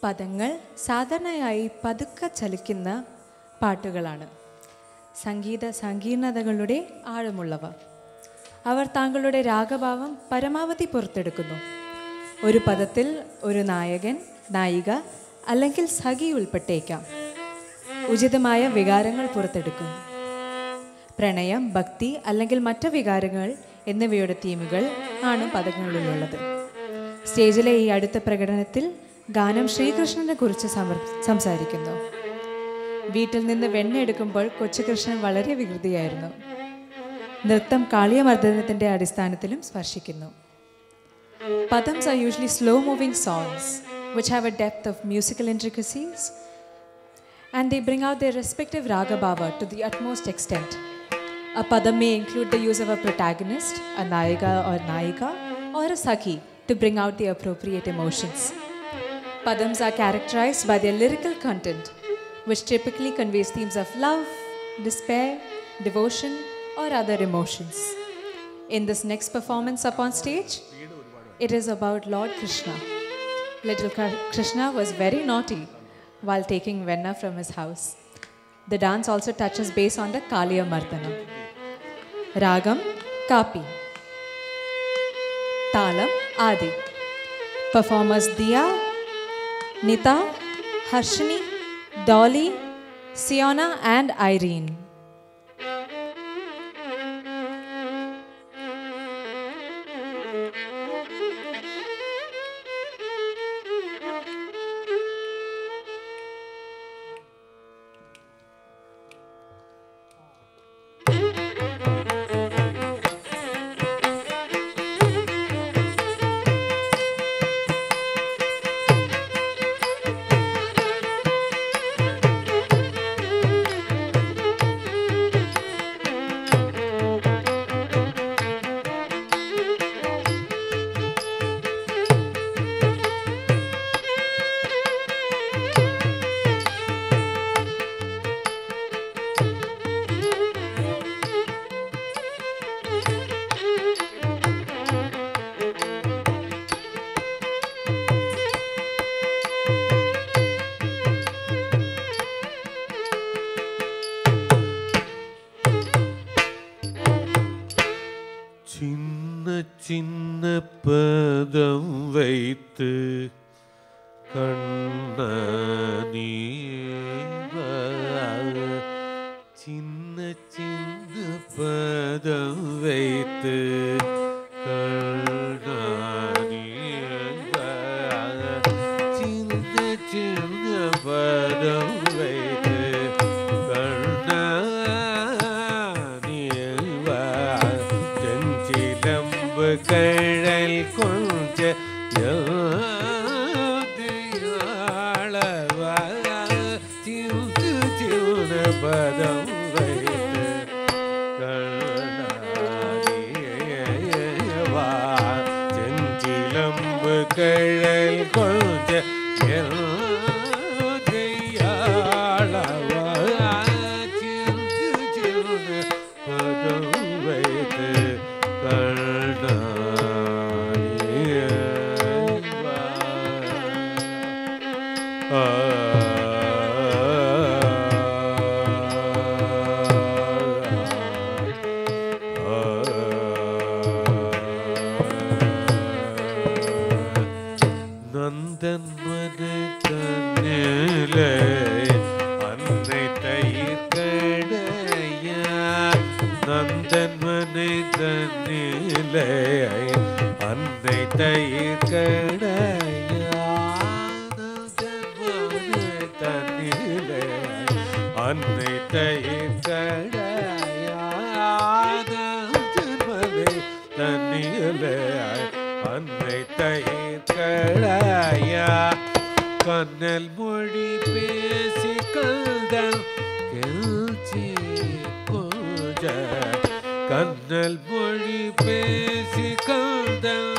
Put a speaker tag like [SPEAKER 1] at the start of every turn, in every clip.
[SPEAKER 1] പദങ്ങൾ സാധാരണയായി പതുക്കെ ചലിക്കുന്ന പാട്ടുകളാണ്. സംഗീത സങ്കീർണതകളുടെ ആഴമുള്ളവ. അവർ താങ്കളുടെ രാഗഭാവം പരമാവധി പുറത്തെടുക്കുന്നു. ഒരു പദത്തിൽ ഒരു നായകൻ, നായിക അല്ലെങ്കിൽ സഖി ഉൾപ്പെട്ടേക്കാം. ഉചിതമായ വികാരങ്ങൾ പുറത്തെടുക്കുന്നു. പ്രണയം, ഭക്തി അല്ലെങ്കിൽ മറ്റ് വികാരങ്ങൾ എന്നിവയുടെ തീമുകൾ ആണ് പദങ്ങളിലുള്ളത്. സ്റ്റേജിലെ ഈ അടുത്ത പ്രകടനത്തിൽ ഗാനം ശ്രീകൃഷ്ണനെ കുറിച്ച് സംസാരിക്കുന്നു. വീട്ടിൽ നിന്ന് വെണ്ണ എടുക്കുമ്പോൾ കൊച്ചുകൃഷ്ണൻ വളരെ വികൃതിയായിരുന്നു. നൃത്തം കാളിയമർദ്ദനത്തിൻ്റെ അടിസ്ഥാനത്തിലും സ്പർശിക്കുന്നു. Padams are usually slow-moving songs which have a depth of musical intricacies and they bring out their respective raga bhava to the utmost extent. A padam may include the use of a protagonist, a nayiga or nayika, or a sakhi to bring out the appropriate emotions. Padams are characterized by their lyrical content, which typically conveys themes of love, despair, devotion, or other emotions. In this next performance up on stage, it is about Lord Krishna. Little Krishna was very naughty while taking Venna from his house. The dance also touches base on the Kaliyamardana. Ragam, Kapi. Talam, Adi. Performers Diya, Nita, Harshini, Dolly, Siona and Irene.
[SPEAKER 2] சின்ன பதம் வைத்து கண்ணனி சின்ன சின்ன பதம் வைத்து கண்ணனி சின்ன சின்ன பதம் வைத்து கழல் கொஞ்ச சின்ன பதம் வைத்து கண்ணாடியவா செஞ்சிலம்பு கழல் கொஞ்ச கண்ணல் மொழி பேசி கல்தம் கெல்ச்சி கொஞ்ச கண்ணல் மொழி பேசி கல்தம்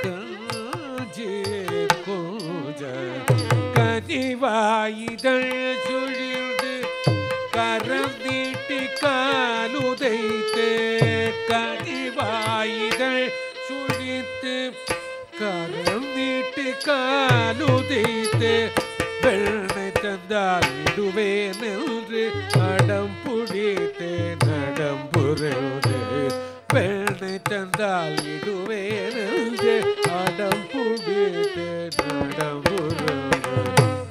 [SPEAKER 2] கெல்ச்சி கொஞ்ச கனிவாயிதழ் சுழிந்து கரம் நீட்டி காலுதைத்து கனிவாயிதழ் சுழித்து கரம் நீட்டி காலுதைத்து தந்தாலிடுவேன் என்று அடம் புடித்தே நடம்புறது பெண்ணை தந்தாலிடுவேன் என்று அடம் புடித்தே நடம்புறது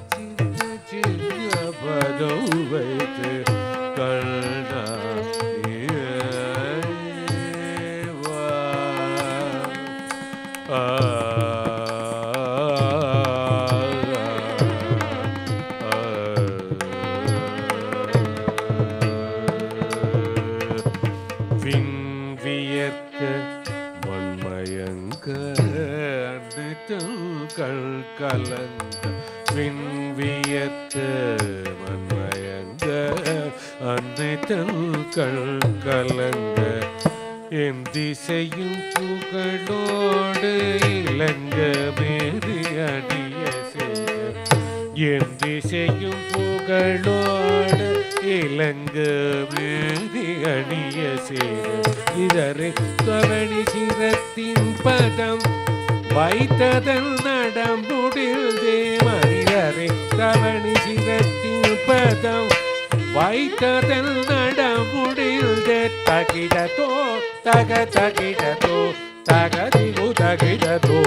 [SPEAKER 2] சின்ன சின்ன பதம் வைத்து கண்ணா வியர்க்க மண்மயங்க கலங்க வியர்க்க மண்மயங்க அன்னைத்தல் கலங்க என் திசையும் புகழோடு இளங்க மேரி அடிய செய்த என் திசையும் புகழோடு இளங்க மேரி அடிய செய்த இதரை தவணி சிரத்தின் பதம் வைத்ததன் நடம்புடில் தேவரிதரை தவணி சிரத்தின் பதம் வைத்ததன் நடமுடில் தகிடதோ தகிடதோ தகதிகு தகிடதோ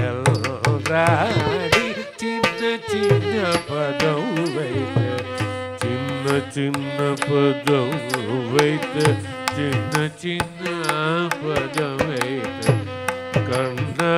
[SPEAKER 2] எல்ராடி சின்ன சின்ன பதம் வைத்து சின்ன சின்ன பதம் வைத்து சின்ன சின்ன பதம் வைத்து கண்ணா